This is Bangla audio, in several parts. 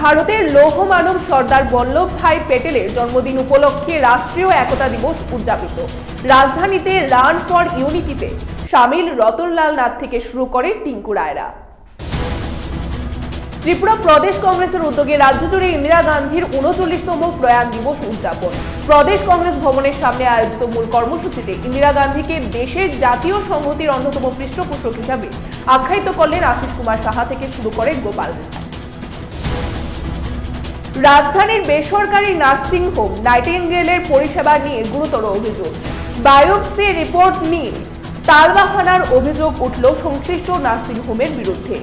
ভারতের লৌহ মানব সর্দার বল্লভভাই পেটেলের জন্মদিন উপলক্ষে রাষ্ট্রীয় একতা দিবস উদযাপিত। রাজধানীতে রান ফর ইউনিটিতে শামিল রতনলাল নাথ থেকে শুরু করে টিঙ্কু রায়রা। ত্রিপুরা প্রদেশ কংগ্রেসের উদ্যোগে রাজ্য জুড়ে ইন্দিরা গান্ধীর ৩৯তম প্রয়াণ দিবস উদযাপন। প্রদেশ কংগ্রেস ভবনের সামনে আয়োজিত মূল কর্মসূচিতে ইন্দিরা গান্ধীকে দেশের জাতীয় সংহতির অন্যতম পৃষ্ঠপোষক হিসাবে আখ্যায়িত করলেন আশিস কুমার সাহা থেকে শুরু করে গোপাল রেখায়। রাজধানীর বেসরকারি নার্সিং হোম নাইটিঙ্গেলের পরিষেবা নিয়ে গুরুতর অভিযোগ। বায়োপসি রিপোর্ট নিয়ে তালবাহানার অভিযোগ উঠল সংশ্লিষ্ট নার্সিং হোমের বিরুদ্ধে।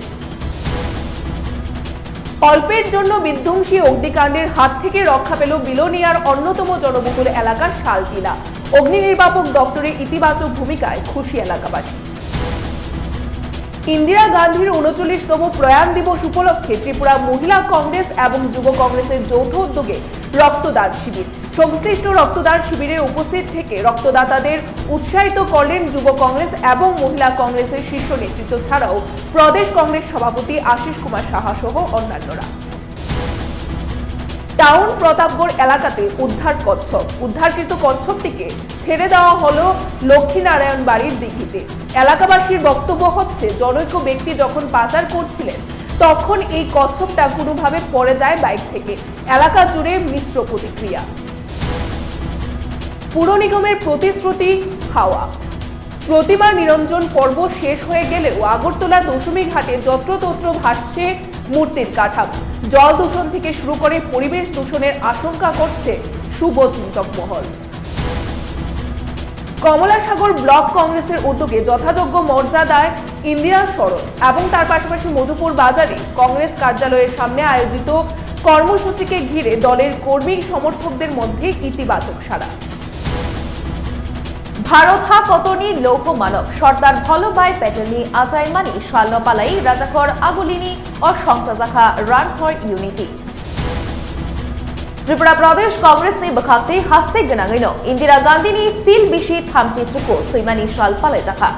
অল্পের জন্য বিধ্বংসী অগ্নিকাণ্ডের হাত থেকে রক্ষা পেল বিলোনিয়ার অন্যতম জনবহুল এলাকা শালটিলা। অগ্নি নির্বাপক দপ্তরের ইতিবাচক ভূমিকায় খুশি এলাকাবাসী। ইন্দিরা গান্ধীর ৩৯তম প্রয়াণ দিবস উপলক্ষে ত্রিপুরা মহিলা কংগ্রেস এবং যুব কংগ্রেসের যৌথ উদ্যোগে রক্তদান শিবির। সংশ্লিষ্ট রক্তদান শিবিরে উপস্থিত থেকে রক্তদাতাদের উৎসাহিত করলেন যুব কংগ্রেস এবং মহিলা কংগ্রেসের শীর্ষ নেতৃত্ব ছাড়াও প্রদেশ কংগ্রেস সভাপতি আশিস কুমার সাহা সহ অন্যান্যরা। টাউন প্রতাপগড় এলাকাতে উদ্ধারকৃত কচ্ছপটিকে ছেড়ে দেওয়া হলো লক্ষ্মীনারায়ণ বাড়ির দিঘিতে। এলাকাবাসীর বক্তব্য হচ্ছে, জনৈক ব্যক্তি যখন পাচার করছিলেন তখন এই কচ্ছপটা কোনোভাবে পড়ে যায় বাইক থেকে। এলাকা জুড়ে মিশ্র প্রতিক্রিয়া। পুর নিগমের প্রতিশ্রুতি হাওয়া। প্রতিমা নিরঞ্জন পর্ব শেষ হয়ে গেলেও আগরতলা দশমী ঘাটে যত্রতত্র ভাসছে মূর্তির কাঠামো। জল দূষণ থেকে শুরু করে পরিবেশ দূষণের আশঙ্কা করছে শুভচিন্তক মহল। কমলাসাগর ব্লক কংগ্রেসের উদ্যোগে যথাযোগ্য মর্যাদায় ইন্দিরা স্মরণ এবং তার পাশাপাশি মধুপুর বাজারে কংগ্রেস কার্যালয়ের সামনে আয়োজিত কর্মসূচিকে ঘিরে দলের কর্মী সমর্থকদের মধ্যে ইতিবাচক সাড়া। ভারত হা কতনি লৌহ মানব সর্দার বল্লভভাই পেটেলની আচাইমানি শালনপালাই রাজাখর আগলিনী ও সংসাজাখা রান ফর ইউনিটি। त्रिपुरा प्रदेश कांग्रेस ने बखाते हस्ते गनागैनो इंदिरा गांधी ने फिल बिशी थामची चुको सैमानी शाल पाले जाखा।